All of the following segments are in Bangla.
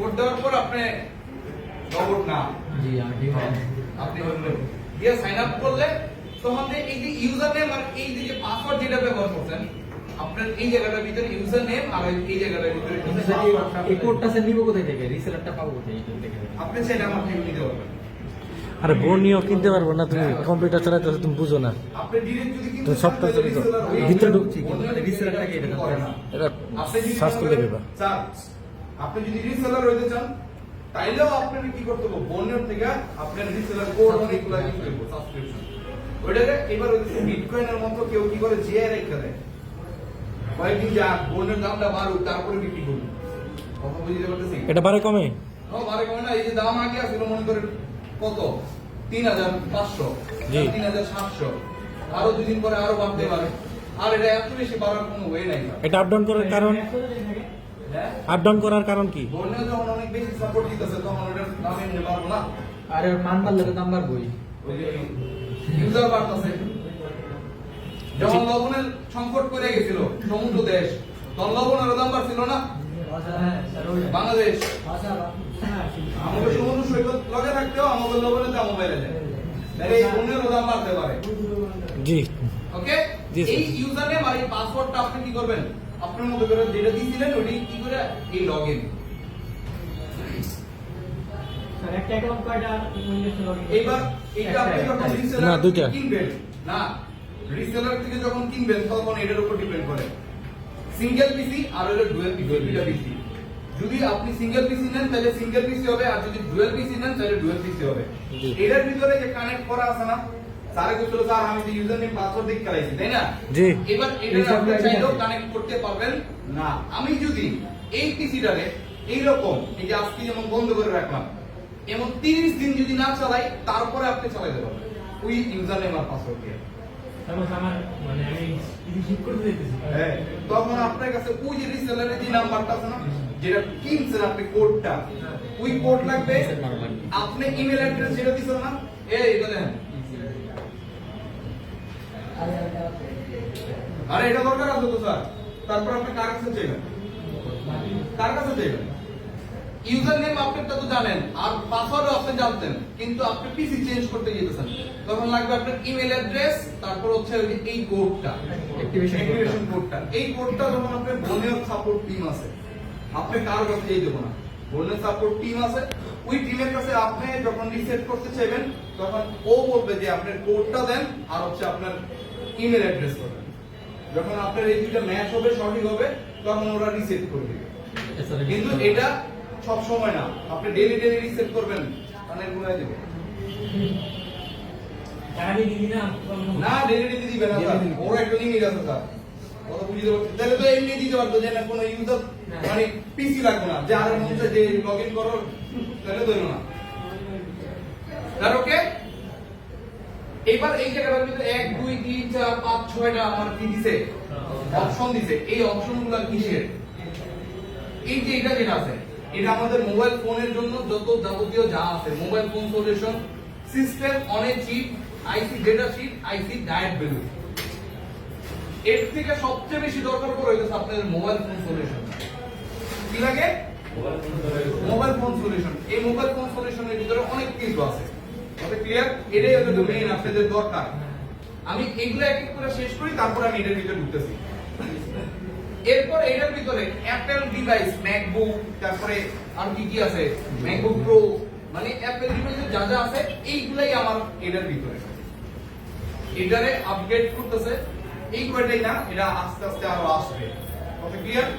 কোড দেওয়ার পর আপনি রবট না জি আমি আপনি দিয়ে সাইন আপ করলে তখন এই যে ইউজার নেম আর এই যে পাসওয়ার্ড যেটা ব্যবহার করছেন আপনার এই জায়গাটার ভিতরে ইউজার নেম আর এই জায়গাটার ভিতরে এই কোডটা স্যার নিব কোথায় থেকে রিসেলারটা পাবো কোথায় এই থেকে আপনি সেটা আমার থেকে নিতে পারবেন। আরে বোর্নিও কিনতে পারবো না, তুমি কম্পিউটার চালাতে তুমি বুঝো না। আপনি ডিরেক্ট যদি তো সফটওয়্যার চালিত ভিতরে ঢুকছি রিসেলারটাকে এটা করে না এটা সার্চ করলে দেবা। স্যার আপনি যদি রিসেলার হইতে চান তাইলেও আপনাকে কি করতে হবে, বোনের থেকে আপনার রিসেলার কোড অনেকগুলো ইউজ করব সাবস্ক্রিপশন ওইটাকে এবার হচ্ছে বিটকয়েনের মতো কেউ কি করে জিআই রেখে দেয় কয়েকদিন যাক বোনের দামটা বাড়ুক তারপরে বিক্রি করুন। কথা বুঝতে পারতেছি? এটা বারে কমে বারে কমে না। এই যে দাম আগে আসছিল মনে করেন কত ৩৫০০ জি। ৩৭০০ আরো দুদিন পরে আরো বাড়তে পারে। আর এটা এত বেশি বাড়ার কোনো ওয়ে নাই। এটা আপ ডাউন করার কারণ, আপ ডাউন করার কারণ কি? বোনে যখন অনেক বেশি সাপোর্ট দিতেছে তখন ওটার দাম এমনি বাড়বো না। আরে মান বাড়লে তো দাম বাড়বই। ওই যে ইউজার বাড়তেছে। যখন লবণের সংকট করে গেছিল সমুদ্র দেশ তখন লবণের দাম বাড়ছিল না বাংলাদেশ। আমাদের সমুদ্র সৈকত লগে থাকতেও আমাদের লবণের দাম বেড়ে যায়, তাহলে এই বোনেরও দাম বাড়তে পারে। জি ওকে, জি, স্যার। এই ইউজার নেম আর এই পাসওয়ার্ডটা আপনি কি করবেন, আপনার মতো করে যেটা দিয়েছিলেন ওইটাই কি করে এই লগইন। স্যার একটা অ্যাকাউন্ট কয়টা উইন্ডোজ লগইন এইবার এইটা আপনি যখন না, রিসেলার দুইটা। কিনবেন না, রিসেলার থেকে যখন কিনবেন তখন এটার উপর ডিপেন্ড করে সিঙ্গেল পিসি আর হলো ডুয়াল পিসি, দুইটা পিসি। যদি আপনি সিঙ্গেল পিসি নেন তাহলে সিঙ্গেল পিসি হবে, আর যদি ডুয়াল পিসি নেন তাহলে ডুয়াল পিসি হবে। জি। এটার ভিতরে যে কানেক্ট করা আছে না, স্যারে কইছিল স্যার আমি তো ইউজার নেম পাসওয়ার্ড দিয়ে খেলাইছি তাই না, জি। এবার এটা আপনি চাইলেও কানেক্ট করতে পারবেন না। আমি যদি এই পিসিটারে এইরকম এই যে আজকে যেমন বন্ধ করে রাখলাম এমন 30 দিন যদি না চালাই তারপরে আপনি চালাতে পারবেন ওই ইউজার নেম আর পাসওয়ার্ড দিয়ে। তারপর আমার মানে আমি কিছু ঠিক করতে দিতেছি হ্যাঁ, তখন আপনার কাছে ওই যে রিসেলারের যে নাম্বারটা আছে না যেটা কিনছেন আপনি কোডটা, ওই কোড লাগবে। আপনি ইমেল অ্যাড্রেস যেটা দিছেন না এই বলেন আরে এটা দরকার আছে তো স্যার, তারপর আপনি কার কাছে চাইবেন, কার কাছে চাইবেন। ইউজার নেম আপনারটা তো জানেন আর পাসওয়ার্ডও আপনি জানতেন, কিন্তু আপনি পিসি চেঞ্জ করতে যেতেছেন তখন লাগবে আপনার ইমেল অ্যাড্রেস, তারপর হচ্ছে ওই যে এই কোডটা অ্যাক্টিভেশন কোডটা। এই কোডটা যখন আপনার বোনের সাপোর্ট টিম আছে, আপনি কার কাছে যেতে দেব না, বোনের সাপোর্ট টিম আছে ওই টিমের কাছে আপনি যখন রিসেট করতে চাইবেন তখন ও বলবে যে আপনার কোডটা দেন আর হচ্ছে আপনার ইমেল অ্যাড্রেস করবেন। যখন আপনার এই দুইটা ম্যাচ হবে সঠিক হবে তখন ওরা রিসেট করে দিবে। কিন্তু এটা সব সময় না, আপনি ডেইলি রিসেট করবেন মানে ঘুরাই দেবে টাকা দিয়ে দিবি না না, ডেইলি দিবে না স্যার, ওর একটা লিমিট আছে স্যার। কথা বুঝতে পারছেন? তাহলে তো এমনি দিতে পারতো যে না কোনো ইউজার মানে পিসি লাগবে না, যে আর মনে যে লগইন করো তাহলে ধরো না স্যার। ওকে, এবার এই জায়গাটার ভিতরে 1 2 3 4 5 6টা আমার কি দিছে অপশন দিছে। এই অপশনগুলো কিসের, এই যে এটা যেটা আছে এটা আমাদের মোবাইল ফোনের জন্য যত যাবতীয় যা আছে, mobile phone solution, system on a chip, IC data sheet, IC diet value. এর থেকে সবচেয়ে বেশি দরকার পড়ে হইতেছে আপনাদের মোবাইল ফোন সলিউশন। কি লাগে? Mobile phone solution. এই মোবাইল ফোন সলিউশনের ভিতরে অনেক কিছু আছে, কথা ক্লিয়ার? এটাই হলো মেইন আপনাদের দরকার। আমি এগুলো এক এক করে শেষ করি তারপর আমি এটার ভিতরে ঢুকতেছি। এরপর এটার ভিতরে অ্যাপল ডিভাইস, ম্যাকবুক, তারপরে আর কি কি আছে, ম্যাকবুক প্রো, মানে অ্যাপল ডিভাইসে যা যা আছে এইগুলাই আমার এটার ভিতরে। এটারে আপডেট করতেছে, এই কয়টাই না, এটা আস্তে আস্তে আরো আসবে, কথা ক্লিয়ার?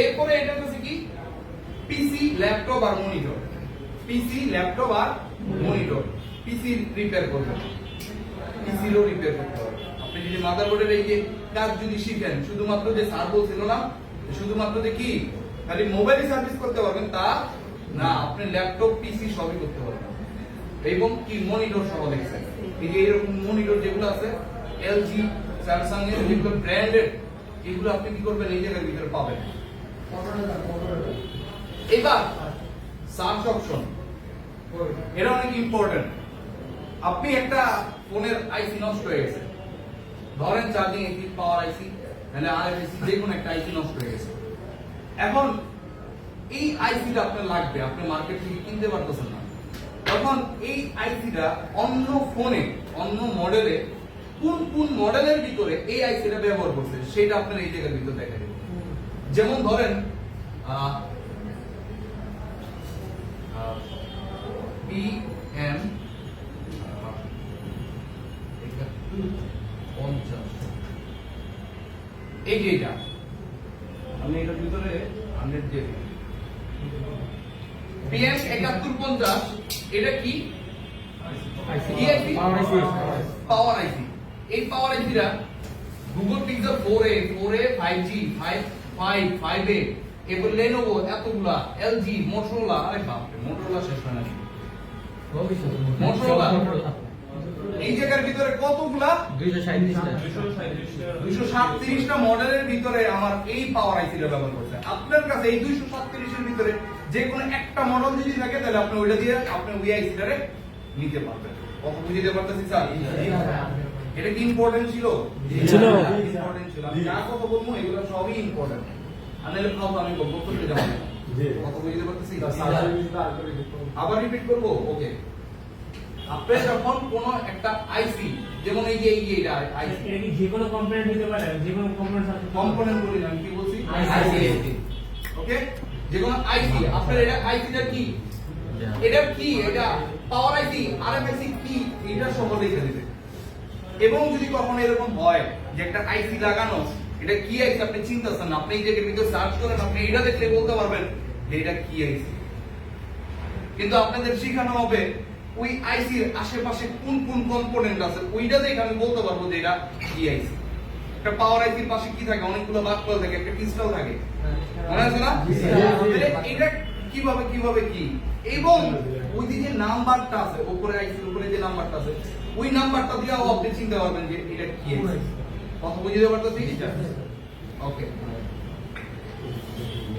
এরপরে এটা হচ্ছে কি পিসি, ল্যাপটপ আর মনিটর। পিসি, ল্যাপটপ আর মনিটর। পিসি রিপেয়ার করবেন, পিসিরও রিপেয়ার করতে হবে। আপনি যদি মাদারবোর্ডের এই যে কাজ যদি শিখেন, শুধুমাত্র যে স্যার বলছিল না শুধুমাত্র যে কি খালি মোবাইলে সার্ভিস করতে পারবেন তা না, আপনি ল্যাপটপ পিসি সবই করতে পারবেন। এবং কি মনিটর সহ দেখছেন, এই যে এরকম মনিটর যেগুলো আছে এলজি, স্যামসাং এর যেগুলো ব্র্যান্ডেড, এগুলো আপনি কি করবেন এই জায়গার ভিতরে পাবেন। এবার সার্চ অপশন, এটা অনেক ইম্পর্টেন্ট। আপনি একটা ফোনের আইসি নষ্ট হয়ে গেছে, ধরেন চার্জিং আইসি, পাওয়ার আইসি, নাহলে আরএফআইসি, যে কোনো একটা আইসি নষ্ট হয়ে গেছে। এখন এই আইসিটা আপনার লাগবে, আপনি মার্কেট থেকে কিনতে পারতেছেন না, তখন এই আইসিটা অন্য ফোনে অন্য মডেলে কোন কোন মডেলের ভিতরে এই আইসিটা ব্যবহার করছে সেটা আপনার এই জায়গার ভিতরে দেখা যাবে। যেমন ধরেন PM 5150 এই যে এটা আমি এটার ভিতরে 100 দিয়ে দিই। PM 7150 এটা কি? পাওয়ার আইসি। এই পাওয়ার আইসিটা Google pixel 4a 5G 5a এরপর লেনোভো এতগুলা LG মোটরোলা, আরে বাপরে মোটরোলা শেষ হয় না। মোটরোলা এই জায়গার ভিতরে কতগুলা 237টা মডেলের ভিতরে আমার এই পাওয়ার আইসিটা ব্যবহার করছে। আপনার কাছে এই 237 এর ভিতরে যে কোনো একটা মডেল যদি থাকে তাহলে আপনি ওইটা দিয়ে আপনি ওই আইসিটারে নিতে পারবেন। কত বুঝিতে পারতেছি স্যার? এটা কি ইম্পর্টেন্ট ছিল? ছিল। ইম্পর্টেন্ট ছিল। আমি যা কথা বলবো এগুলো সবই ইম্পর্টেন্ট। আনলে ফালতু আমি বকবক করতে যাব না। কত বুঝিতে পারতেছি? আবার রিপিট করব? ওকে। আপনি যখন কোন একটা আইসি যেমন এই যে এটা আইসি, এটা কি যে কোনো কম্পোনেন্ট হতে পারে? যে কোনো কম্পোনেন্ট আছে? কম্পোনেন্ট বলি না, আমি কি বলছি? আইসি। ওকে, যে কোনো আইসি আপনার এটা আইসিটা কি, এটা কি, এটা পাওয়ার আইসি আরএফআইসি কি, এটা সহ লিখে দিবেন। এবং যদি কখনো এরকম হয় যে একটা আইসি লাগানো, এটা কি আইসি আপনি চিন্তাছেন না, আপনি এই জায়গার ভিতরে সার্চ করেন, আপনি এটা দেখলে বলতে পারবেন যে এটা কি আইসি। কিন্তু আপনাদের শেখানো হবে ওই আইসির আশেপাশে কোন কোন কম্পোনেন্ট আছে ওইটা দেখে আমি বলতে পারবো যে এটা কি আইসি। একটা পাওয়ার আইসির পাশে কি থাকে? অনেকগুলো বাক্কল থাকে, একটা ক্রিস্টাল থাকে, মনে আছে না? এটা কিভাবে কিভাবে কি, এবং ওই যে নাম্বারটা আছে উপরে আইসির উপরে যে নাম্বারটা আছে ওই নাম্বারটা দিয়েও আপনি চিনতে পারবেন যে এটা কি আইসি। কথা বুঝতে পারতেছি? ওকে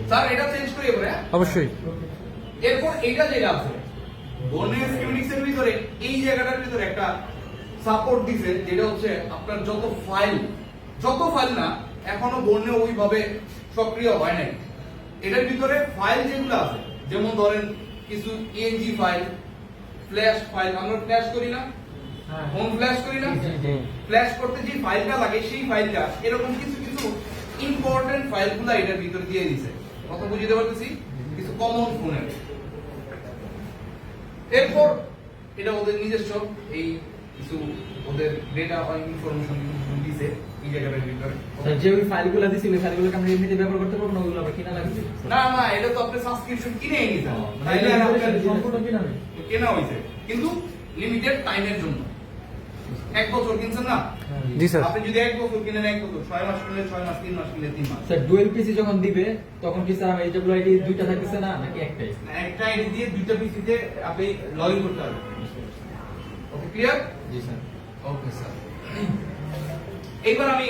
স্যার, এটা চেঞ্জ করি এবারে। অবশ্যই। এরপর এইটা যেটা আছে বর্ণের ইউনিক্স এর ভিতরে এই জায়গাটার ভিতরে একটা সাপোর্ট দিছে, যেটা হচ্ছে আপনার যত ফাইল না এখনো বর্ণে ওইভাবে সক্রিয় হয় নাই। এটার ভিতরে ফাইল যেগুলো আছে, যেমন ধরেন কিছু ইএনজি ফাইল, ফ্ল্যাশ ফাইল, আমরা ফ্ল্যাশ করি না, হোম ফ্ল্যাশ করি না, ফ্ল্যাশ করতে যে ফাইলটা লাগে সেই ফাইলটা, এরকম কিছু কিছু ইম্পর্টেন্ট ফাইলগুলো এটার ভিতরে দিয়ে দিছে। কথা বুঝতে পারতেছি? কিছু কমন ফোনের। এরপর এটা ওদের নিজস্ব এই কিছু ওদের ডেটা বা ইনফরমেশন দিছে এই জায়গাটার ভিতরে। যে ওই ফাইলগুলো দিছি ওই ফাইলগুলোকে আমরা এমনিতে ব্যবহার করতে পারবো না, ওগুলো আবার কিনা লাগবে? না না, এটা তো আপনি সাবস্ক্রিপশন কিনেই নিছেন, তাইলে আর আপনার সম্পূর্ণ কিনা নেই। কেনা হয়েছে কিন্তু লিমিটেড টাইমের জন্য। 1 বছর কিনছেন না? জি স্যার। আপনি যদি 1 বছর কিনেন 1 বছর, 6 মাস কিনলে 6 মাস, 3 মাস কিনলে 3 মাস। স্যার ডুয়েল পিসি যখন দিবে তখন কি স্যার এই ডাবল আইডি দুইটা থাকতেছে না নাকি একটাই? একটা আইডি দিয়ে দুইটা পিসিতে আপনি লগইন করতে পারবেন। ওকে, ক্লিয়ার? জি স্যার। Okay sir. এইবার আমি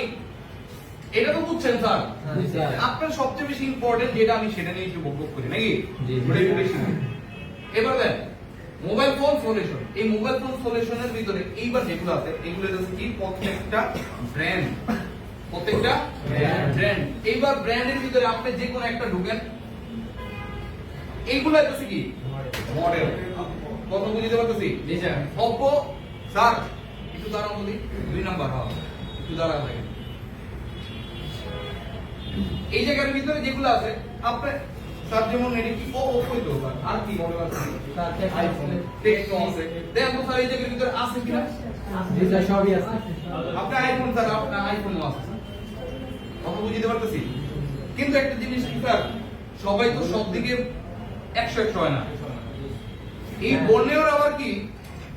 এটা তো বুঝছেন স্যার, জি স্যার। আপনার সবচেয়ে বেশি ইম্পর্টেন্ট যেটা আমি সেটা নিয়ে একটু বকবক করি নাকি? জি, জি। ওটা একটু বেশি। এবার দেন মোবাইল ফোন সলিউশন। এই মোবাইল ফোন সলিউশনের ভিতরে এইবার যেগুলো আছে এগুলো হচ্ছে কি প্রত্যেকটা ব্র্যান্ড, প্রত্যেকটা ব্র্যান্ড। এইবার ব্র্যান্ডের ভিতরে আপনি যে কোনো একটা ঢুকেন, এইগুলো হচ্ছে কি মডেল। কত বুঝতে পারতেছি? জি স্যার। Oppo স্যার একটু দাঁড়াও বলি, 2 নাম্বার হ্যাঁ একটু দাঁড়াও থাকে। এই জায়গার ভিতরে যেগুলো আছে আপনি স্যার যেমন এটা কি Oppo তো স্যার, আর কি মডেল আছে? স্যার আইফোন, টেকনো আছে। দেখো স্যার এই জায়গার ভিতরে আছে কিনা? জি স্যার সবই আছে। আপনার আইফোন স্যার, আপনার আইফোনও আছে স্যার। কত বুঝতে পারতেছি? কিন্তু একটা জিনিস কি স্যার, সবাই তো সব দিকে 100 হয় না। এই বর্ণের আবার কি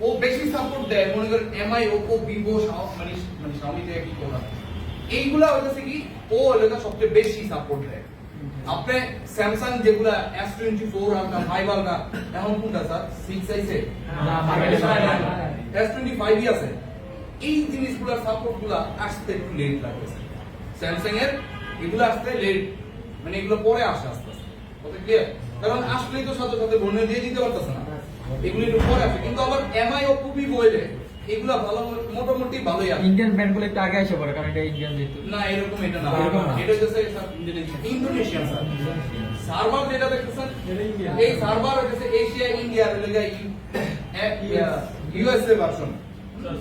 ও বেশি সাপোর্ট দেয়, মনে করেন এমআই, ওপো, ভিভো, মানে শাওমি থেকে কি কথা, এইগুলা হইতেছে কি ও এলাকা সবচেয়ে বেশি সাপোর্ট দেয়। আপনি স্যামসাং যেগুলা S24 আলট্রা 5 আলট্রা, এখন কোনটা স্যার 6 আইছে না, S25 ই আছে। এই জিনিসগুলোর সাপোর্টগুলা আসতে একটু লেট লাগতেছে। স্যামসাং এর এগুলো আসতে লেট, মানে এগুলো পরে আসে আস্তে আস্তে। ওকে, ক্লিয়ার? কারণ আসলেই তো সাথে সাথে বর্ণনা দিয়ে দিতে পারতেছে না, এগুলো একটু পরে আসে। কিন্তু আবার এমআই, ওপো, ভিভো এলে এগুলা ভালো, মোটামুটি ভালোই আছে। ইন্ডিয়ান ব্র্যান্ডগুলো একটু আগে এসে পড়ে কারণ এটা ইন্ডিয়ান যেহেতু। না এরকম এটা না, এরকম না। এটা হচ্ছে ইন্দোনেশিয়ান স্যার। সার্ভার যেটা দেখতেছেন এই সার্ভার হচ্ছে এশিয়া ইন্ডিয়ার লেগা ইউএসএ ভার্সন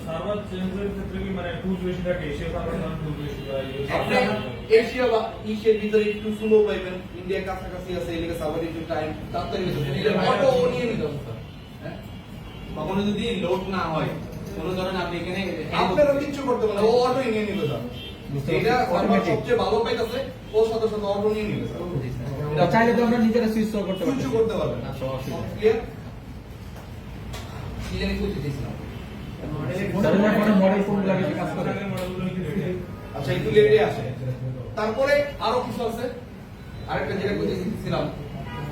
সার্ভার চেঞ্জের ক্ষেত্রে কি মানে টুলস বেশি থাকে এশিয়া সার্ভার না টুলস বেশি আপনি এশিয়া বা এশিয়ার ভিতরে একটু স্লো পাইবেন ইন্ডিয়ার কাছাকাছি আছে এই লেগে সার্ভার একটু টাইম তাড়াতাড়ি অটো নিয়ে নিতে হবে হ্যাঁ কখনো যদি লোড না হয় কোনো ধরেন আপনি এখানে আপনারা কিচ্ছু করতে পারেন ও অটো নিয়ে নিবে স্যার এটা সার্ভার সবচেয়ে ভালো পাইতেছে ও সাথে সাথে অটো নিয়ে নিবে স্যার চাইলে তো আমরা নিজেরা সুইচ করতে পারি কিছু করতে পারবেন আচ্ছা, অসুবিধা নেই। ক্লিয়ার কি জানি করতে দিছিলাম ধরেন এখন মডেল কোনগুলো বেশি কাজ করে আচ্ছা একটু লেটে আসে তারপরে আরো কিছু আছে আরেকটা যেটা বলতে দিছিলাম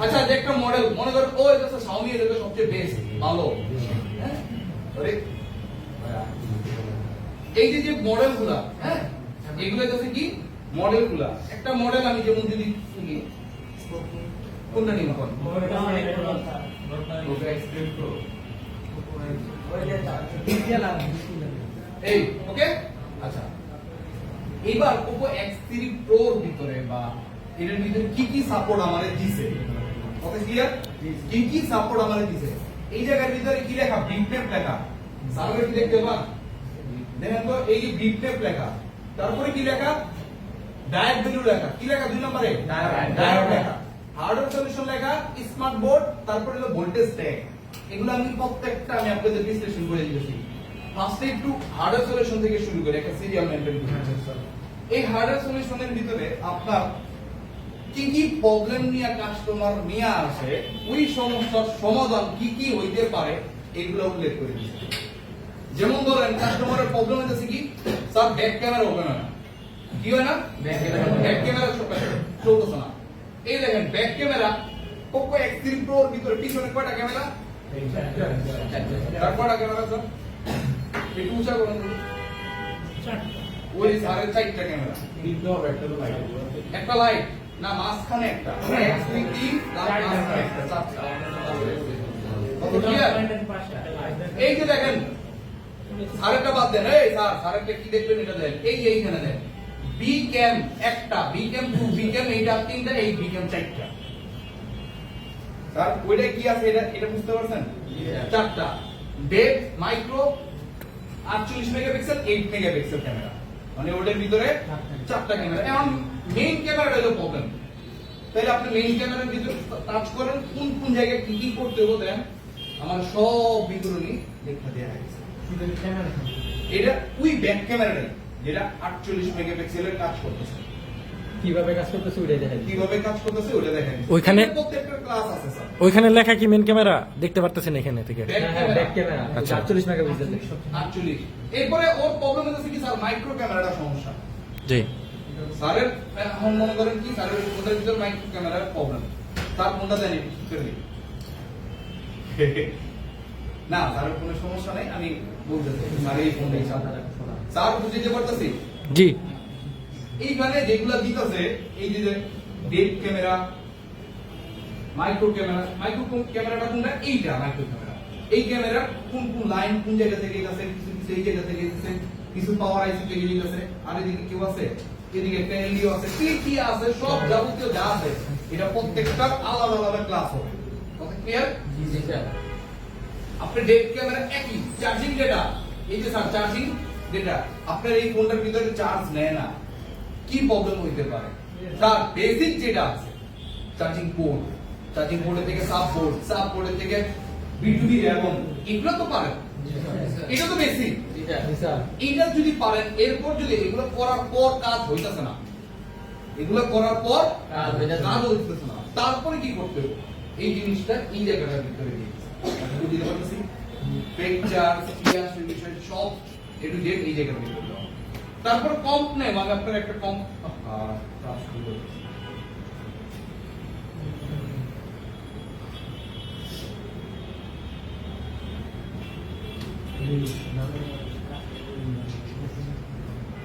আচ্ছা যে একটা মডেল মনে করেন ও এটা হচ্ছে Xiaomi এর সবচেয়ে বেস্ট ভালো হ্যাঁ আরে এই যে মডেলগুলা হ্যাঁ এগুলো হচ্ছে কি মডেলগুলা একটা মডেল আমি যেমন যদি কি কোনটা নিব কোন এই ওকে আচ্ছা এবার Oppo X3 Pro এর ভিতরে বা এর ভিতরে কি কি সাপোর্ট আমাদের দিছে ওকে ক্লিয়ার কি কি সাপোর্ট আমাদের দিছে এই জায়গার ভিতরে কি লেখা বিটম্যাপ লেখা সার্ভারে কি দেখতে পান দেখেন তো এই যে বিটম্যাপ লেখা তারপরে কি লেখা ডায়োড ভ্যালু লেখা কি লেখা দুই নম্বরে ডায়োড লেখা হার্ডওয়্যার সলিউশন লেখা স্মার্ট বোর্ড তারপরে হলো ভোল্টেজ ট্যাগ এগুলো আমি প্রত্যেকটা আমি আপনাদের বিশ্লেষণ করে দিয়েছি ফার্স্টে একটু হার্ডওয়্যার সলিউশন থেকে শুরু করে একটা সিরিয়াল মেইনটেইন করতে এই হার্ডওয়্যার সলিউশনের ভিতরে আপনার কি কি প্রবলেম নিয়ে কাস্টমার নিয়ে আসে ওই সমস্যার সমাধান কি কি হইতে পারে এগুলো উল্লেখ করে দিয়েছি যেমন ধরেন কাস্টমারের প্রবলেম হচ্ছে কি স্যার ব্যাক ক্যামেরা ওপেন হয় না কি হয় না ব্যাক ক্যামেরা চলতেছে না এই দেখেন back camera Oppo X3 Pro এর ভিতরে পিছনে কয়টা ক্যামেরা তার কয়টা ক্যামেরা স্যার একটু উঁচা করুন ওই সাড়ে চারটা ক্যামেরা একটা লাইট না মাঝখানে একটা X3 তার মাঝখানে একটা চারটা ক্লিয়ার এই যে দেখেন আরেকটা বাদ দেন এই স্যার আরেকটা কি দেখবেন এটা দেন এই যে এইখানে দেন বি ক্যাম একটা বি ক্যাম 2 বি ক্যাম এইটা তিনটা এই বি ক্যাম চারটা স্যার ওইটা কি আছে এটা বুঝতে পারছেন চারটা ডেপ মাইক্রো 48 মেগাপিক্সেল 8 মেগাপিক্সেল ক্যামেরা মানে ওটার ভিতরে চারটা ক্যামেরা এখন মেইন ক্যামেরাটা হলো প্রবলেম তাহলে আপনি মেইন ক্যামেরার ভিতরে টাচ করেন কোন কোন জায়গায় কি কি করতে হবে দেন আমার সব বিবরণী লেখা দেয়া আছে এটা ওই ব্যাক ক্যামেরাটাই যেটা 48 মেগাপিক্সেলের কাজ করতেছে কিভাবে কাজ করতেছে ওইটাই দেখা যায় কিভাবে কাজ করতেছে ওটা দেখেন ওইখানে- প্রত্যেকটা ক্লাস আছে স্যার ওইখানে লেখা কি মেন ক্যামেরা দেখতে পারতেছেন এখানে থেকে ব্যাক ক্যামেরা আচ্ছা। 48 মেগাপিক্সেল 48 এরপরে ওর প্রবলেম হচ্ছে কি স্যার মাইক্রো ক্যামেরাটা সমস্যা জি স্যারের এখন মনে করেন কি স্যারের ওদের ভিতর মাইক্রো ক্যামেরার প্রবলেম তার কোনটা জানি করে দিই না স্যারের কোনো সমস্যা নাই আমি বলতেছি স্যার এই ফোনটাই স্যার বুঝতে পারতেছি জি এইখানে যেগুলো দিতেছে এই যে ডেপ ক্যামেরা মাইক্রো ক্যামেরাটা কোনটা এইটা মাইক্রো ক্যামেরা এই ক্যামেরা কোন কোন লাইন কোন জায়গা থেকে গেছে কিছু কিছু এই জায়গা থেকে গেছে কিছু পাওয়ার আইসি থেকে গেছে আর এদিকে কেউ আছে এদিকে একটা এলডিও আছে কি কি আছে সব যাবতীয় যা আছে এটা প্রত্যেকটা আলাদা আলাদা ক্লাস হবে ওকে ক্লিয়ার জি জি স্যার আপনার ডেপ ক্যামেরা একই চার্জিং ডেটা এই যে স্যার চার্জিং ডেটা আপনার এই ফোনটার ভিতরে চার্জ নেয় না কি প্রবলেম হইতে পারে স্যার বেসিক যেটা আছে চার্জিং পোর্ট থেকে সাব বোর্ড থেকে বিটুবি এবং এগুলো তো পারেন এটা তো বেসিক জি স্যার এটা যদি পারেন এরপর যদি এগুলো করার পর কাজ হইতাছে না এগুলো করার পর কাজ হইতাছে না তারপরে কি করতে হবে এই জিনিসটা এই জায়গাটার ভিতরে দিতে পারতেছি পিকচার ক্লিয়ার সলিউশন সব এ টু জেড এই জায়গার ভিতরে তারপর কম্প নেই মানে আপনার একটা কম্প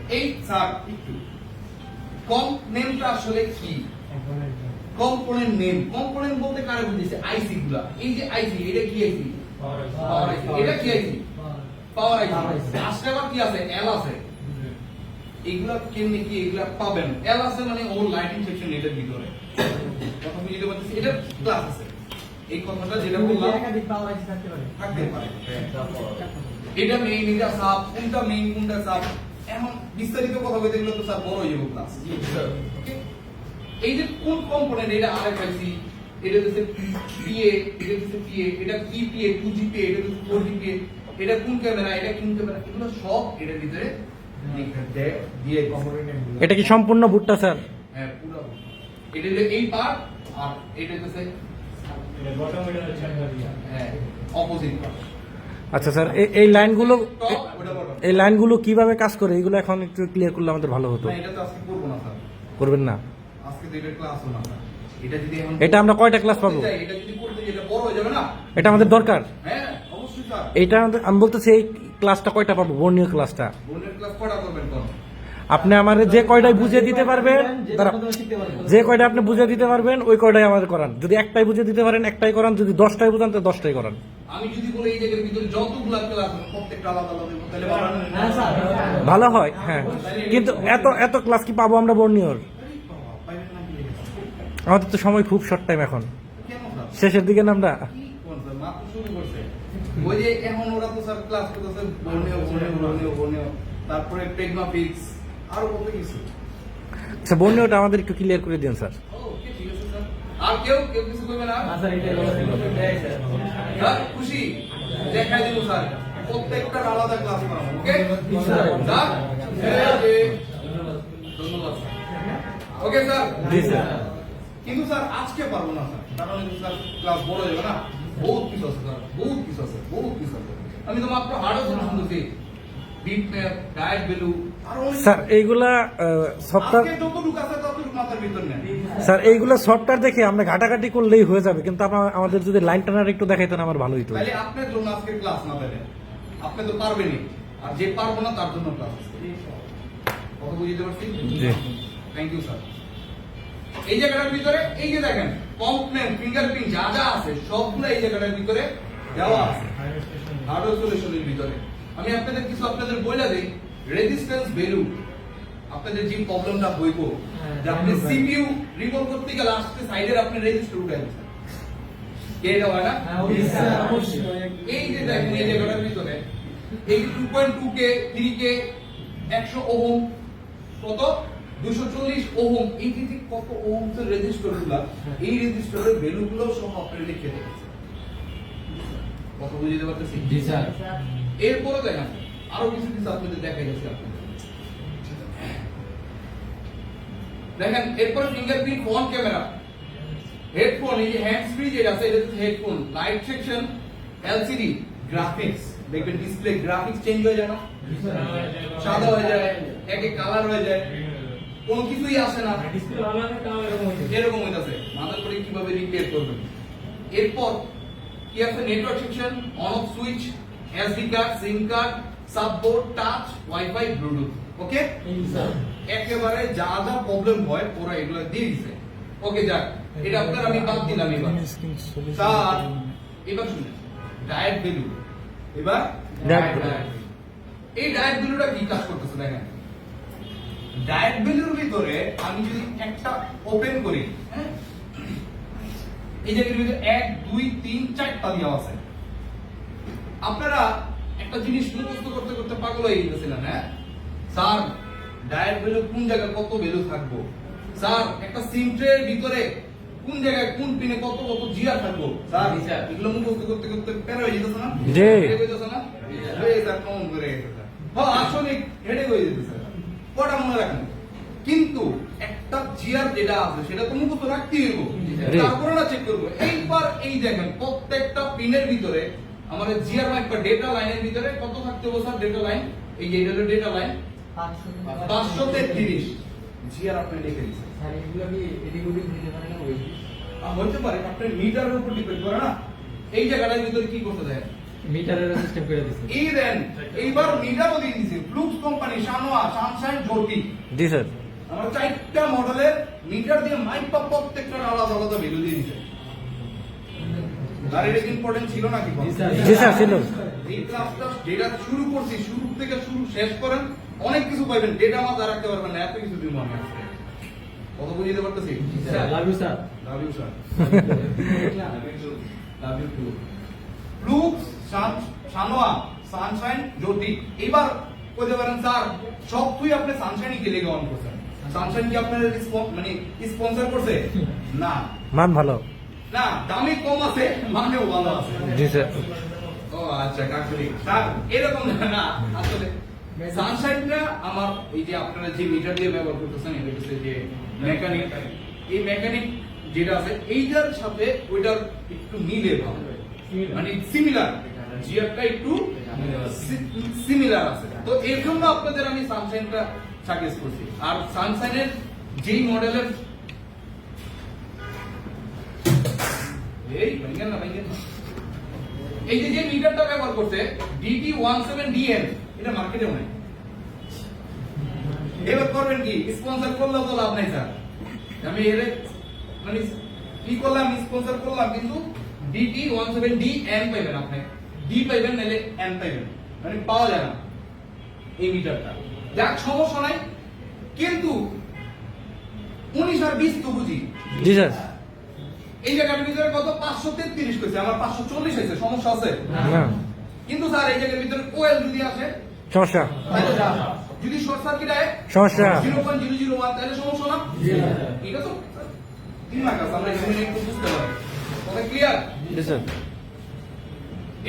এই স্যার একটু কম্প নেমটা আসলে কি কম্পোনেন্ট নেম কম্পোনেন্ট বলতে কারে বুঝিয়েছে আইসি গুলা এই যে আইসি এটা কি আইসি পাওয়ার আইসি এটা কি আইসি পাওয়ার আইসি লাস্টে আবার কি আছে এল আছে এগুলা কেমনে কি এগুলা পাবেন এল আছে মানে ওর লাইটিং সেকশন এটার ভিতরে কথা বুঝতে পারতেছি এটা ক্লাস আছে এই কথাটা যেটা বললাম একাধিক পাওয়ার আছে থাকতে পারে। থাকতে পারে এটা মেইন এটা সাব কোনটা মেইন কোনটা সাব এখন বিস্তারিত কথা বলতে গেলে তো স্যার বড় হয়ে যাবে ক্লাস এই যে কোন কম্পোনেন্ট এটা আরএফআইসি এটা হচ্ছে পিএ এটা হচ্ছে পিএ এটা কি পিএ 2GPA এটা হচ্ছে 4GPA এটা কোন ক্যামেরা এটা কোন ক্যামেরা এগুলো সব এর ভিতরে দিয়ে কম্পোনেন্ট এটা কি সম্পূর্ণ ভুট্টা স্যার? হ্যাঁ পুরো এটা হলো এই পার্ট আর এটা হচ্ছে বটম মিডল চেম্বার দিয়া হ্যাঁ অপোজিট পার্ট আচ্ছা স্যার এই লাইনগুলো টপ ওটা বটম এই লাইনগুলো কিভাবে কাজ করে এগুলো এখন একটু ক্লিয়ার করলে আমাদের ভালো হতো। না এটা তো আজকে করব না স্যার করবেন না? আজকে তো এটা ক্লাস না স্যার এটা যদি এখন এটা আমরা কয়টা ক্লাস পাবো? এটা যদি করতে যাই এটা বড় হয়ে যাবে না এটা আমাদের দরকার। হ্যাঁ অবশ্যই স্যার এটা আমি বলতেছি এই ক্লাসটা কয়টা পাবো, বর্ণীয় ক্লাসটা? বোনের ক্লাস কয়টা করবেন কোন আপনি আমাদের যে কয়টাই বুঝিয়ে দিতে পারবেন, যেটা তারা তোমরা শিখতে পারবে। যে কয়টা আপনি বুঝিয়ে দিতে পারবেন ওই কয়টাই আমাদের করান। যদি একটাই বুঝিয়ে দিতে পারেন একটাই করান, যদি 10টাই বুঝান তো 10টাই করান। আমি যদি বলি এই জায়গার ভিতরে যতগুলা ক্লাস হবে প্রত্যেকটা আলাদা আলাদা হবে, তাহলে ভালো না? না স্যার, ভালো হয়, হ্যাঁ। কিন্তু এত এত ক্লাস কি পাবো আমরা বর্ণীয়র? পাইবেন না কি লেগে? আমাদের তো সময় খুব শর্ট টাইম এখন, কেন স্যার শেষের দিকে না আমরা। কি কোন স্যার মাত্র শুরু করছে ওই যে এখন ওরা তো স্যার ক্লাস করতেছে বর্ণীয় তারপরে প্রেগমাফিক্স আর কত কিছু আচ্ছা বর্ণীয়টা আমাদের একটু ক্লিয়ার করে দিন স্যার। ওকে ঠিক আছে স্যার আর কেউ কেউ কিছু করবে না না স্যার, এটাই বলা ছিল। স্যার খুশি দেখাই দিব স্যার প্রত্যেকটা আলাদা ক্লাস করাবো ওকে স্যার। স্যার ধন্যবাদ স্যার ওকে স্যার জি স্যার। কিন্তু স্যার আজকে পারবো না স্যার কারণ এই স্যার ক্লাস বড় হয়ে যাবে না বহুত কিছু আছে স্যার বহুত কিছু আছে আমি তো মাত্র হার্ডও শুনতেছি বিট ম্যাপ ডায়েট ভ্যালু আর স্যার এইগুলা সফটওয়্যার, আজকে যতটুকু আছে ততটুকু মাথার ভিতর নেন স্যার এইগুলা সফটওয়্যার দেখে আমরা ঘাটাঘাটি করলেই হয়ে যাবে, কিন্তু আমাদের যদি লাইন টানার একটু দেখাইতেন আমার ভালো হইতো। তাহলে আপনার জন্য আজকে ক্লাস না তাহলে আপনি তো পারবেনই আর যে পারবো না তার জন্য ক্লাস কত বুঝতে পারছি জি। থ্যাংক ইউ স্যার এই জায়গাটার ভিতরে এই যে দেখেন কম্পোনেন্ট ফিঙ্গারপ্রিন্ট যা যা আছে সবগুলো এই জায়গাটার ভিতরে দেওয়া আছে হার্ডওয়্যার সলিউশনের ভিতরে আমি আপনাদের বইলা দেই রেজিস্ট্যান্স ভ্যালু আপনাদের যে প্রবলেমটা হইব যে আপনি সিপিইউ রিভলভ করতে গেলে আসতে সাইডের আপনি রেজিস্টার উঠাই দিচ্ছেন কে এটা হয় না হ্যাঁ, ওই স্যার, অবশ্যই। এই যে দেখেন এই জায়গাটার ভিতরে এই 2.2 কে 3 কে 100 ওহম কত 240 ওহম এই যে কত ওহম এর রেজিস্টারগুলো এই রেজিস্টারের ভ্যালুগুলো সহ আপনি লিখে রেখেছেন কত বুঝতে পারতেছি জি স্যার। এরপরে দেখেন আরো কিছু কিছু আপনাদের দেখাই যাচ্ছে আপনাদের দেখেন এরপরে ফিঙ্গারপ্রিন্ট ফোন ক্যামেরা হেডফোন এই যে হ্যান্ডস ফ্রি যেটা আছে এটা হচ্ছে headphone light section LCD graphics দেখবেন ডিসপ্লে গ্রাফিক্স চেঞ্জ হয়ে যায় না সাদা হয়ে যায় এক এক কালার হয়ে যায় কোনো কিছুই আসে না ডিসপ্লে ভালো না তাও এরকম হইছে এরকম হইতাছে মাথার করে কিভাবে রিপেয়ার করবেন এরপর কি আছে network section on off switch SD card SIM card সাববোর্ড টাচ ওয়াইফাই ব্লুটুথ ওকে একেবারে যা যা প্রবলেম হয় ওরা এগুলো দিয়ে দিছে ওকে যাক এটা আপনার আমি বাদ দিলাম এবার স্যার এবার শুনুন ডায়েট ভ্যালু এবার Diet diet value। এই ডায়েট ভ্যালুটা কি কাজ করতেছে দেখেন ডায়েট ভ্যালুর ভিতরে আমি যদি একটা ওপেন করি হ্যাঁ এই জায়গার ভিতরে 1 2 3 4টা দেওয়া আছে আপনারা একটা জিনিস মুখস্থ করতে করতে পাগল হয়ে গেছিলেন হ্যাঁ স্যার ডায়েট ভ্যালু কোন জায়গায় কত ভ্যালু থাকবো স্যার একটা সিম ট্রের ভিতরে কোন জায়গায় কোন পিনে কত কত জিয়া থাকবো স্যার এগুলো মুখস্থ করতে করতে প্যারা হয়ে যেতেছে না জি। হেডেক হইতেছে না এই স্যার কমন করে গেছে স্যার হ্যাঁ আসলে হেডেক হয়ে যেতেছে কটা মনে রাখেন কিন্তু একটা জিয়ার যেটা আছে সেটা তো মুখস্থ রাখতেই হইব তারপরে না চেক করবো এইবার এই দেখেন প্রত্যেকটা পিনের ভিতরে আমাদের জিআর বা একটা ডেটা লাইনের ভিতরে কত থাকতে হবে স্যার ডেটা লাইন এই যে এটা হলো ডেটা লাইন 533 জিআর আপনি লিখে দিয়েছেন স্যার, এগুলো কি এদিক ওদিক দিতে পারে না ওই? হতে পারে আপনার মিটারের উপর ডিপেন্ড করে না এই জায়গাটার ভিতরে কি করতে দেয় মিটারের সিস্টেম করে দিছে। এই দেন এইবার মিটারও দিয়ে দিয়েছে ফ্লুক্স কোম্পানি শানোয়া সানশাইন জ্যোতি জি স্যার। আমার 4টা মডেলের মিটার দিয়ে মাইপা প্রত্যেকটা আলাদা আলাদা ভ্যালু দিয়ে দিয়েছে আর এটা ইম্পর্টেন্ট ছিল নাকি জি স্যার ছিল। এই ক্লাসটা যেটা শুরু করছি শুরু থেকে শুরু শেষ করেন অনেক কিছু পাইবেন ডেটা মাথায় রাখতে পারবেন না এত কিছু দিব আমি আজকে কত বুঝতে পারতেছি sir, love you sir. Love you sir, love you too. Look, সানোয়া, সানশাইন, জ্যোতি। এবার বলতে পারেন স্যার সব তুই আপনি সানশাইনই কে লেগে অন করছেন? সানশাইন কি আপনার মানে স্পন্সর করছে? না মান ভালো। না, দামে কম আছে, মানেও ভালো আছে। জি স্যার। ও আচ্ছা, কাকুলি স্যার এরকম না, আসলে সানশাইনটা আমার এই যে আপনারা যে মিটার দিয়ে ব্যবহার করতেছেন এটা হচ্ছে যে মেকানিক, এই মেকানিক যেটা আছে এইটার সাথে ওইটার একটু মিলে ভালো, মানে সিমিলার, জিআরটা একটু সিমিলার আছে। তো এর জন্য আপনাদের আমি সানশাইনটা সাজেস্ট করছি। আর সানশাইনের যেই মডেলের এই যে মিটারটা ব্যবহার করছে DT17DN, এটা মার্কেটেও নাই। এবার করবেন কি, স্পন্সর করলেও তো লাভ নাই স্যার। আমি এর মানে কি করলাম, স্পন্সর করলাম, কিন্তু DT17DN পাইবেন আপনি, ডি পাইবেন নাহলে এন পাইবেন, মানে পাওয়া যায় না এই মিটারটা। যাক সমস্যা নাই, কিন্তু 19 আর 20 তো বুঝি। জি স্যার। এই জায়গাটার ভিতরে কত 533 কইছে, আমার 540 হয়েছে, সমস্যা আছে? না কিন্তু স্যার এই জায়গার ভিতরে কোয়েল যদি আসে সমস্যা। তাহলে যা, যদি শর্ট সার্কিট হয় সমস্যা। 0.001 তাহলে সমস্যা না? এটা তো 3 মার্ক আছে, আমরা এখানে একটু বুঝতে পারি। কথা ক্লিয়ার? জি স্যার।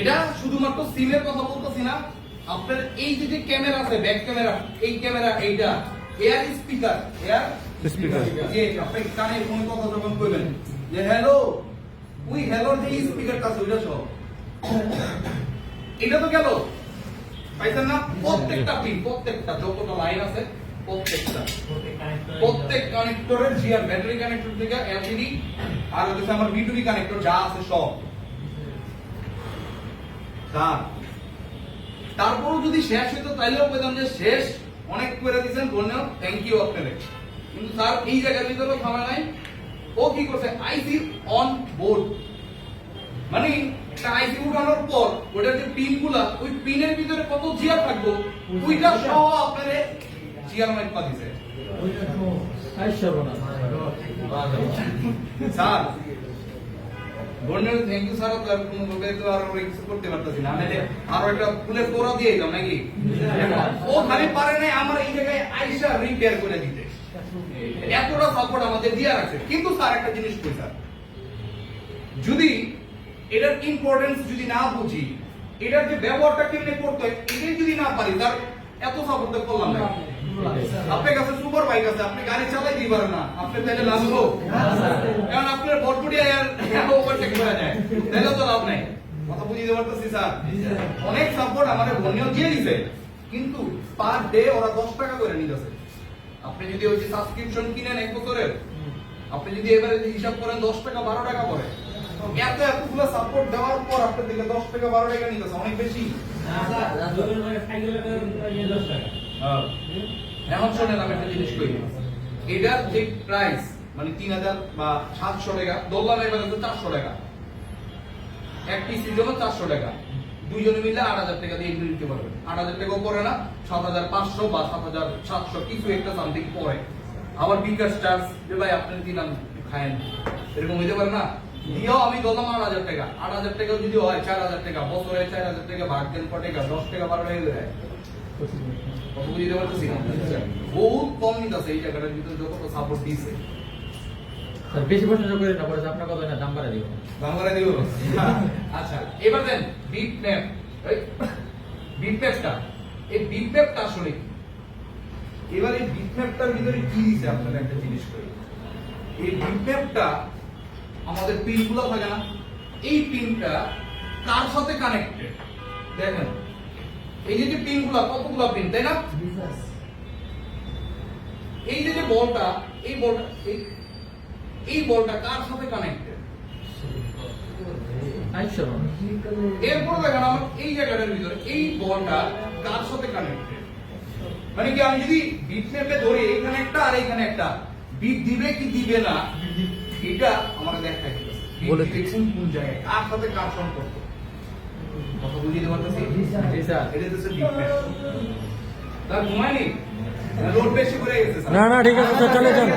এটা শুধুমাত্র সিমের কথা বলতেছি না, আপনার এই যে ক্যামেরা আছে, ব্যাক ক্যামেরা, এই ক্যামেরা, এইটা এয়ার স্পিকার, এয়ার স্পিকার। যে আপনি কানে কোনো কথা যখন কইবেন যে হ্যালো, ওই হ্যালোর যে স্পিকারটা আছে ওইটা সব, এটা তো গেল, পাইছেন না? প্রত্যেকটা পিন, প্রত্যেকটা যতটা লাইন আছে প্রত্যেক কানেক্টরের জিআর, ব্যাটারি কানেক্টর থেকে এলইডি আর হচ্ছে আমার বিটুবি কানেক্টর যা আছে সব। তারপরও যদি শেষ হইতো তাইলেও বলতাম যে শেষ, অনেক করে দিয়েছেন, ধন্যবাদ, থ্যাংক ইউ আপনাদের। কিন্তু স্যার এই জায়গার ভিতরে থামা নাই, ও কি করছে, আইসি অন বোর্ড, মানে একটা আইসি উঠানোর পর ওটার যে পিন গুলা, ওই পিনের ভিতরে কত জিআর থাকবো ওইটা সহ আপনারে জিআর মাইক পা দিছে। স্যার ধন্যবাদ, থ্যাংক ইউ স্যার, আপনার কোনো ভাবে তো আর কিছু করতে পারতেছি না, নাহলে আরো একটা ফুলের তোড়া দিয়ে দিতাম নাকি। ও খালি পারে নাই আমার এই জায়গায় আইসা রিপেয়ার করে দিতে, এতটা সাপোর্ট আমাদের দিয়ে রাখছে। কিন্তু স্যার একটা জিনিস কই স্যার, যদি এটার ইম্পর্টেন্স যদি না বুঝি, এটার যে ব্যবহারটা কেমনে করতে হয় এটাই যদি না পারি, তার এত সাপোর্ট তো করলাম না। আপনার কাছে সুপার বাইক আছে, আপনি গাড়ি চালাই দিতে পারেন না, আপনি তাহলে লাভ হোক, কারণ আপনার বটবটি আর ওভারটেক করা যায়, তাহলে তো লাভ নাই। কথা বুঝিয়ে পারতেছি স্যার? অনেক সাপোর্ট আমাদের বন্যাও দিয়ে দিছে, কিন্তু পার ডে ওরা 10 টাকা করে নিতেছে। আপনি যদি ওই যে সাবস্ক্রিপশন কিনেন 1 বছরের, আপনি যদি এবারে হিসাব করেন 10 টাকা 12 টাকা পড়ে, এতগুলো সাপোর্ট দেওয়ার পর আপনার থেকে 10 টাকা 12 টাকা নিতেছে, অনেক বেশি। এখন শোনেন, আমি একটা জিনিস কই, এটার যে প্রাইস মানে 3000 বা 700 টাকা, ধরলাম এবারে তো 400 টাকা, এক পিসের জন্য 400 টাকা, দুইজনে মিলে 8000 টাকা দিয়ে এগুলো নিতে পারবেন। 8000 টাকাও পড়ে না, 7500 বা 7700 কিছু একটা সামথিং পড়ে। আবার বিকাশ চার্জ যে ভাই আপনি দিলাম খায়েন, এরকম হইতে পারে না, দিয়েও আমি ধরলাম 8000 টাকা, 8000 টাকাও যদি হয় 4000 টাকা, বছরে 4000 টাকা ভাগ দেন কত টাকা, 10 টাকা 12 টাকা হয়ে যায়। কত বুঝতে পারতেছি না, বহুত কম নিতেছে এই জায়গাটার ভিতরে যত সাপোর্ট দিছে। স্যার বেশি প্রশ্ন করে না, পরে আপনার কথা না, দাম বাড়াই দিব, দাম বাড়াই দিব। আচ্ছা এবার দেন বিট ম্যাপ, বিট ম্যাপটা, এই বিট ম্যাপটা আসলে কি? এবার এই বিট ম্যাপটার ভিতরে কি দিছে আপনারা একটা জিনিস করি, এই বিট ম্যাপটা আমাদের পিনগুলো থাকে না, এই পিনটা কার সাথে কানেক্টেড দেখেন, এই যে পিনগুলো কতগুলো পিন, তাই না? এই যে বলটা, এই বলটা, এই বলটা কার সাথে কানেক্টেড? এরপর দেখেন আমার এই জায়গাটার ভিতরে এই বলটা কার সাথে কানেক্টেড, মানে কি আমি যদি বিট ম্যাপে ধরি এখানে একটা আর এখানে একটা, বিট দিবে কি দিবে না এটা আমাকে দেখাই দিবে, বলে দেখুন কোন জায়গায় কার সাথে কার সম্পর্ক। কথা বুঝিয়ে পারতেছি? এটা হচ্ছে বিট ম্যাপ। তার ঘুমায়নি, লোড বেশি করে গেছে না না ঠিক আছে স্যার, চলে যান।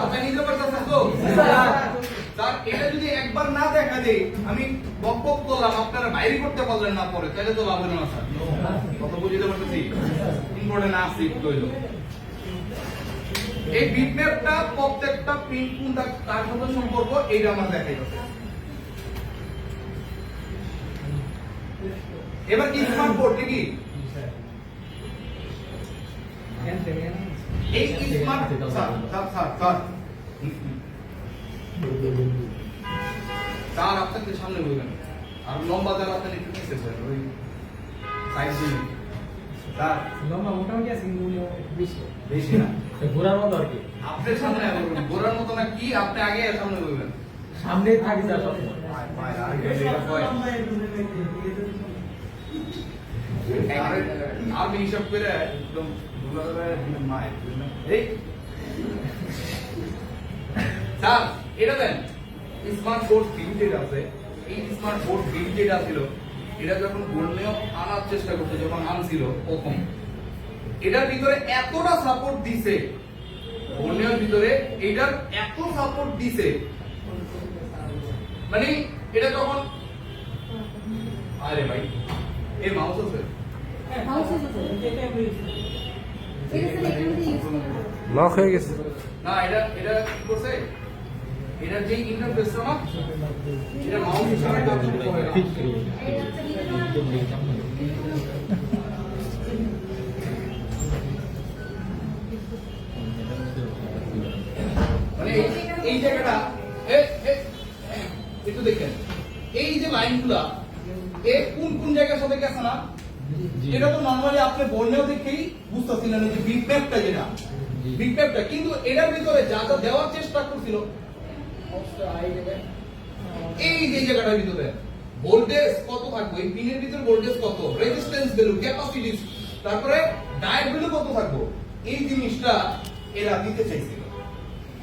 আপনি নিজে করতেছেন তো স্যার এটা যদি একবার না দেখা দেয় আমি বকবক করলাম আপনারা বাইরে করতে পারলেন না পরে তাহলে তো লাভ হলো না স্যার কত বুঝতে পারতেছি ইম্পর্টেন্ট আছে কইলো এই বিটম্যাপটা প্রত্যেকটা পিন কোনটা তার সাথে সম্পর্ক এইটা আমরা দেখাই যাচ্ছে এবার কি স্মার্ট বোর্ড কি এই স্মার্ট স্যার আপনাকে সামনে বলবেন আর লম্বা যারা আপনার একটু নিচে স্যার ওই সাইড দিয়ে স্যার লম্বা মোটামুটি আছে কিন্তু বেশি না ঘোরার মতো আর কি আপনার সামনে বলবেন গোড়ার মতো না কি আপনি আগে সামনে বলবেন সামনে থাকি স্যার সবসময় আমি হিসাব করে একদম এই স্যার এটা দেন স্মার্ট বোর্ড বিল যেটা আছে এই স্মার্ট বোর্ড বিল যেটা ছিল এটা যখন বললেও আনার চেষ্টা করতে যখন আনছিল প্রথম এটার ভিতরে এতটা সাপোর্ট দিছে বললেও ভিতরে এটার এত সাপোর্ট দিছে মানে এটা যখন আরে ভাই এই মাউস আছে লক হয়ে গেছে না এটা এটা কি করছে এটা যে ইন্টারফেসটা না এটা মাউস হিসেবে কাজ করতে হবে না। মানে এই জায়গাটা একটু দেখেন এই যে লাইনগুলা এ কোন কোন জায়গার সাথে গেছে না এটা তো নরমালি আপনি বললেও দেখেই বুঝতেছিলেন যে বিগ ম্যাপটা যেটা বিগ ম্যাপটা কিন্তু এটার ভিতরে যা যা দেওয়ার চেষ্টা করছিল এই যে জায়গাটার ভিতরে ভোল্টেজ কত থাকবে এই পিনের ভিতরে ভোল্টেজ কত রেজিস্ট্যান্স ভ্যালু ক্যাপাসিটি তারপরে ডায়োড ভ্যালু কত থাকবে এই জিনিসটা এরা দিতে চাইছিল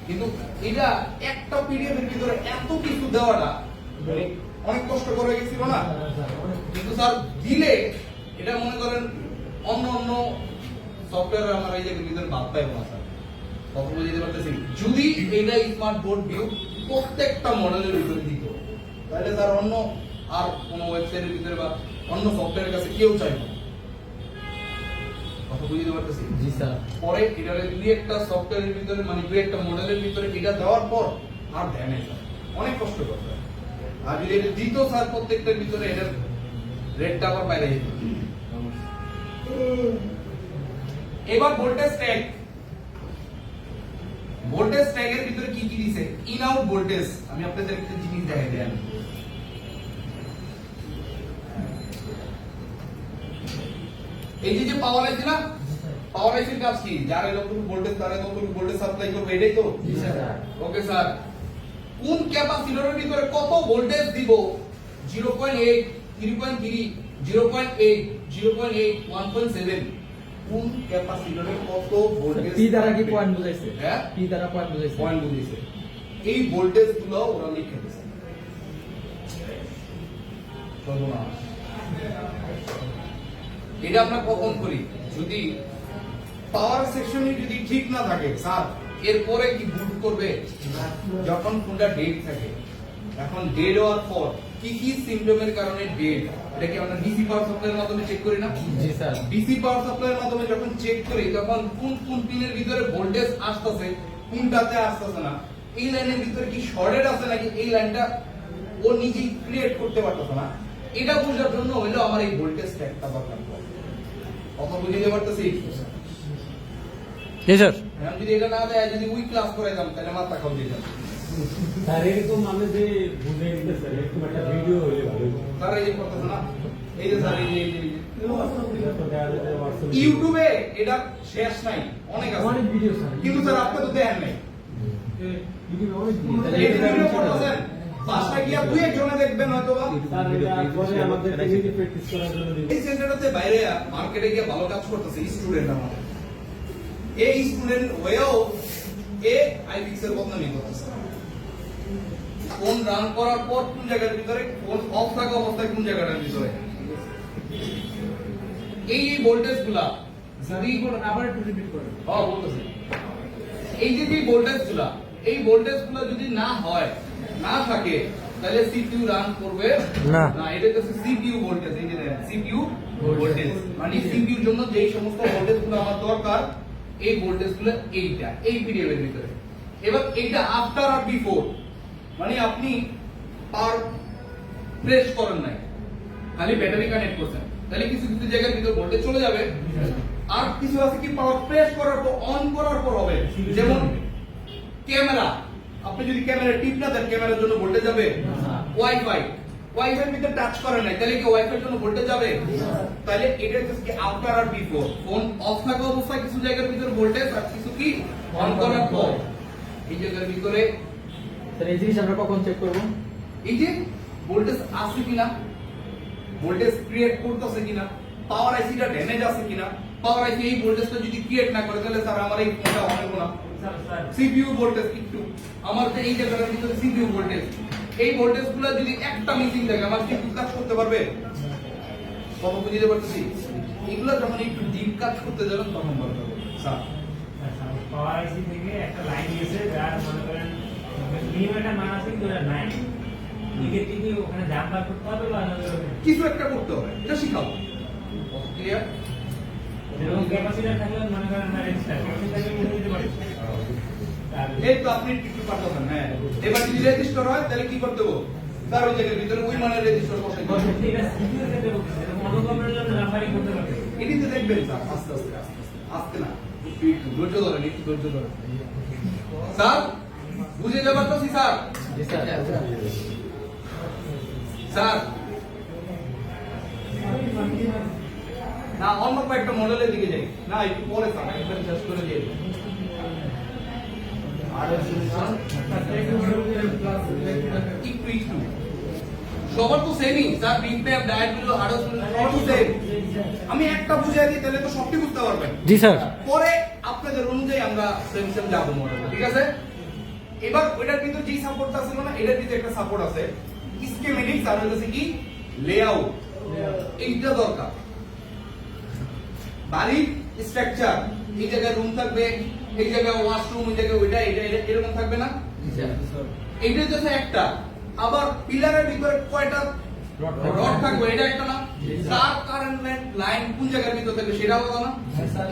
কিন্তু এটা একটা পিডিএফ এর ভিতরে এত কিছু দেওয়াটা অনেক কষ্ট করে গেছিল না কিন্তু স্যার দিলে এটা মনে করেন অন্য অন্য সফটওয়্যার আমার এই যে ভিতরে বাদ পাইব না স্যার কথা বুঝতে পারতেছি যদি এটা স্মার্ট বোর্ড ভিউ প্রত্যেকটা মডেলের ভিতরে দিত তাহলে স্যার অন্য আর কোনো ওয়েবসাইটের ভিতরে বা অন্য সফটওয়্যারের কাছে কেউ চাইবে না কথা বুঝতে পারতেছি জি স্যার পরে এটারে দুই একটা সফটওয়্যারের ভিতরে মানে দুই একটা মডেলের ভিতরে এটা দেওয়ার পর আর দেয় নাই স্যার অনেক কষ্ট করতে হয় আর যদি এটা দিত স্যার প্রত্যেকটার ভিতরে এটার রেটটা আবার বাইরে যেত এবার ভোল্টেজ ট্যাগ ভোল্টেজ ট্যাগের ভিতরে কি কি দিছে ইন আউট ভোল্টেজ আমি আপনাদের একটা জিনিস দেখাই দেন এই যে পাওয়ার আইছে না পাওয়ার আইসির কাজ কি যার যতটুকু ভোল্টেজ তার ততটুকু ভোল্টেজ সাপ্লাই করবে এটাই তো জি স্যার ওকে স্যার কোন ক্যাপাসিটরের ভিতরে কত ভোল্টেজ দিব 0.8 3.3 0.8 0.8 1.7 কোন ক্যাপাসিটরে কত ভোল্টেজ পি দ্বারা কি পয়েন্ট বুঝাইছে হ্যাঁ পি দ্বারা পয়েন্ট বুঝাইছে পয়েন্ট বুঝিয়েছে এই ভোল্টেজ গুলো ওরা লিখে দিয়েছে সর্বনাশ এটা আমরা কখন করি যদি পাওয়ার সেকশনে যদি ঠিক না থাকে স্যার এরপরে কি বুট করবে যখন কোনটা ডেড থাকে এখন ডেড হওয়ার পর কি কি সিম্পটমের কারণে ডেড এটা কি আমরা ডিসি পাওয়ার সাপ্লাইয়ের মাধ্যমে চেক করি না জি স্যার ডিসি পাওয়ার সাপ্লাইয়ের মাধ্যমে যখন চেক করি তখন কোন কোন পিনের ভিতরে ভোল্টেজ আসতেছে কোনটাতে আসতেছে না এই লাইনের ভিতরে কি শর্টেড আছে নাকি এই লাইনটা ও নিজেই ক্রিয়েট করতে পারতেছে না এটা বোঝার জন্য হলো আমার এই ভোল্টেজ ট্যাগটা দরকার কথা বুঝতে পারতেছি জি স্যার আমি যদি এটা না দেয় যদি উই ক্লাস করে যাম তাহলে মাথা খাও দিয়ে যাম স্যার এরকম আমি যে বুঝে নিতে স্যার একটু একটা ভিডিও হইলে ভালো হতো। তারা এই যে করতেছে না এই যে স্যার এই যে এটা তো দেখা যায় যে WhatsApp ইউটিউবে এটা শেষ নাই অনেক আছে অনেক ভিডিও স্যার কিন্তু স্যার আপনি তো দেখেন নাই ইউটিউবে অনেক এই ভিডিও করতেছেন বাসায় গিয়া দুই একজনে দেখবেন হয়তো বা স্যার এটা পরে আমাদের টিভিতে প্র্যাকটিস করার জন্য দিব। এই সেন্টারটাতে বাইরে মার্কেটে গিয়ে ভালো কাজ করতেছে স্টুডেন্ট আমাদের এই স্টুডেন্ট হয়েও এ আইপিক্স এর বদনামি করতেছে ফোন রান করার পর কোন জায়গার ভিতরে ফোন অফ থাকা অবস্থায় কোন জায়গাটার ভিতরে এই ভোল্টেজ গুলা যদি আবার একটু রিপিট করেন বলতেছি এই যে ভোল্টেজ গুলা এই ভোল্টেজ গুলো যদি না হয়, না থাকে, তাহলে সিপিইউ রান করবে না। না। এটা হচ্ছে সিপিইউ ভোল্টেজ। এই যে দেখেন সিপিইউ ভোল্টেজ মানে সিপিইউর জন্য যেই সমস্ত ভোল্টেজ গুলো আমার দরকার, এই ভোল্টেজ গুলো এইটা এই পিরিয়ড এর ভিতরে। এবার এইটা আফটার আর বিফোর, মানে আপনি পাওয়ার প্রেস করেন নাই, খালি ব্যাটারি কানেক্ট করছেন, তাহলে কিছু কিছু জায়গার ভিতর ভোল্টেজ চলে যাবে। আর কিছু আছে কি পাওয়ার প্রেস করার পর, অন করার পর হবে। যেমন ক্যামেরা, আপনি যদি ক্যামেরা টিপ না দেন, ক্যামেরার জন্য ভোল্টেজ যাবে। ওয়াইফাই, ওয়াইফাই ভিতরে টাচ করেন নাই, তাহলে কি ওয়াইফাই জন্য ভোল্টেজ যাবে? তাহলে এটা হচ্ছে কি আফটার আর বিফোর। ফোন অফ থাকা অবস্থায় কিছু জায়গার ভিতরে ভোল্টেজ, আর কিছু কি অন করার পর। এই জায়গার ভিতরে তাহলে এই জিনিস আমরা কখন চেক করবো? এই যে ভোল্টেজ আছে কিনা, ভোল্টেজ ক্রিয়েট করতেছে কিনা, পাওয়ার আইসিটা ড্যামেজ আছে কিনা। পাওয়ার আইসি এই ভোল্টেজটা যদি ক্রিয়েট না করে, তাহলে স্যার আমার এই ফোনটা অন হবে না। সিপিইউ ভোল্টেজ একটু, আমার যে এই জায়গাটার ভিতরে সিপিইউ ভোল্টেজ, এই ভোল্টেজ গুলো যদি একটা মিসিং থাকে, আমার সিপিইউ কাজ করতে পারবে? কত বুঝতে পারতেছি? এগুলো যখন একটু ডিপ কাজ করতে যাবেন তখন বলতে হবে স্যার। পাওয়ার আইসি থেকে একটা লাইন গেছে, যার মনে করেন মিনিমাম একটা মান আছে, কিন্তু ওটা নাই। এক্ষেত্রে কি ওখানে জাম বার করতে হবে বা কিছু একটা করতে হবে, এটা শিখাবো। ক্লিয়ার? যেরকম ক্যাপাসিটার থাকলে মনে করেন না রেজিস্টার ক্যাপাসিটার মনে দিতে পারি। এই তো আপনি একটু পাঠাবেন। হ্যাঁ, এবার যদি রেজিস্টার হয় তাহলে কি করতে হবে? তার ওই জায়গার ভিতরে ওই মানের রেজিস্টার বসাই দিবেন। এটা সিপিইউ এর ক্ষেত্রে বলতেছি, এটা অন্য কম্পিউটারের জন্য নাম্বারিং করতে পারবে। এটিতে দেখবেন স্যার, আস্তে আস্তে আস্তে আস্তে না, একটু ধৈর্য ধরেন, একটু ধৈর্য ধরেন। স্যার বুঝে যাবার তো স্যার। জি স্যার। স্যার না, অন্য কয়েকটা মডেলের দিকে যাই না, একটু পরে স্যার, একবার শেষ করে দিয়ে দিন। একটু একটু সবার তো সেমই স্যার, বিটম্যাপ ডায়াগ্রাম গুলো আরো সবার তো সেম। আমি একটা বুঝিয়ে দিই, তাহলে তো সবটি বুঝতে পারবেন। জি স্যার। পরে আপনাদের অনুযায়ী আমরা সেম সেম যাবো মডেল, ঠিক আছে? এবার ওইটার ভিতর যেই সাপোর্টটা ছিল না, এটার ভিতরে একটা সাপোর্ট আছে স্কিমেটিক্স, আর হচ্ছে কি লেআউট। এইটা দরকার। বাড়ির স্ট্রাকচার, এই জায়গায় রুম থাকবে, এই জায়গায় ওয়াশরুম, এই জায়গায় ওইটা, এটা এরকম থাকবে না? এইটা হচ্ছে একটা। আবার পিলারের ভিতরে কয়টা রড থাকবে, এটা একটা না? তার কারেন্ট লাইন কোন জায়গার ভিতরে থাকবে সেটাও কথা না?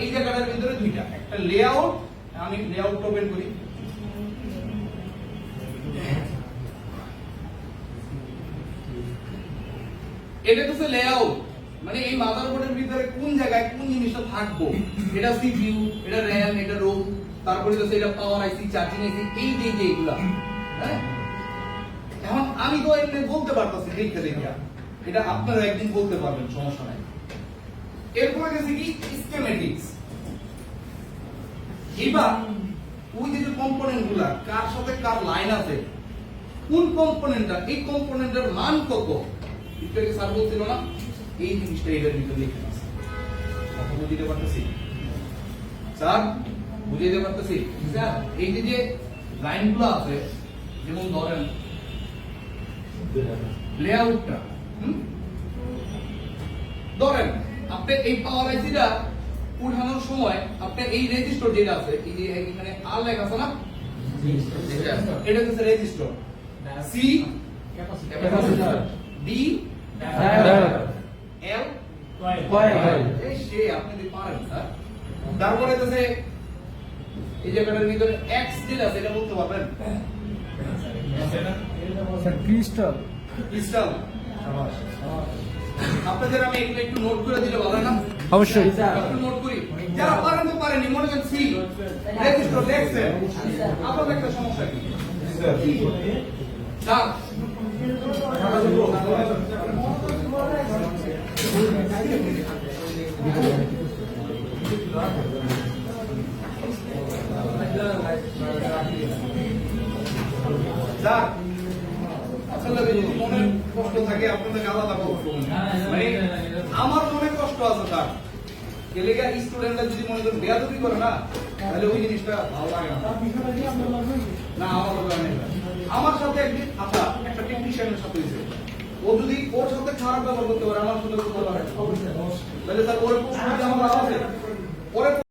এই জায়গাটার ভিতরে দুইটা, একটা লেআউট। আমি লেআউট ওপেন করি। এটা হচ্ছে লেআউট, মানে এই মাদারবোর্ডের ভিতরে কোন জায়গায় কোন জিনিসটা থাকবো। এটা সিপিইউ, এটা র‍্যাম, এটা রোম, তারপরে হচ্ছে এটা পাওয়ার আইসি, চার্জিং আইসি, এই যে এইগুলা। হ্যাঁ, এখন আমি তো এমনি বলতে পারতেছি দেখে দেখে, এটা আপনারা একদিন বলতে পারবেন, সমস্যা নাই। এরপরে গেছে কি স্কিমেটিক্স। এবার ওই যে কম্পোনেন্ট গুলা, কার সাথে কার লাইন আছে, কোন কম্পোনেন্টটা, এই কম্পোনেন্টের মান কত, একটু আগে স্যার বলছিল না, এই জিনিসটা এটার ভিতরে লিখে আছে। কথা বুঝতে পারতেছি স্যার? বুঝে দিতে পারতেছি স্যার? এই যে লাইনগুলো আছে, যেমন ধরেন লেআউটটা, ধরেন আপনি এই পাওয়ার আইসিটা উঠানোর সময় আপনি এই রেজিস্টার যেটা আছে, এই যে এখানে আর লেখা আছে না, এটা হচ্ছে রেজিস্টার। সি ক্যাপাসিটর, ডি এল কয়েল। এই সে আপনি যদি পারেন স্যার। তারপরে হচ্ছে এই জায়গাটার ভিতরে এক্স যেটা আছে, এটা বলতে পারবেন? ক্রিস্টাল। ক্রিস্টাল। আপনাদের আমি এগুলো একটু নোট করে দিলে ভালো না? অবশ্যই। একটু নোট করি, যারা পারেন তো পারেনি, মনে করেন সি রেজিস্টার লেখছেন, আপনাদের একটা সমস্যা কি স্যার? স্যার আসলে যদি মনে কষ্ট থাকে আপনাদের আলাদা বলবো, মানে আমার মনে কষ্ট আছে স্যার। এলাকা স্টুডেন্টরা যদি মনে করেন বেয়াদবি করে না, তাহলে ওই জিনিসটা ভালো লাগে না। না আমার আমার সাথে একদিন আচ্ছা একটা টেকনিশিয়ানের সাথে হয়েছে, ও যদি ওর সাথে খারাপ ব্যবহার করতে পারে, আমার সাথে করতে পারে, তাহলে স্যার ওর প্রশ্ন আমার আছে, ওর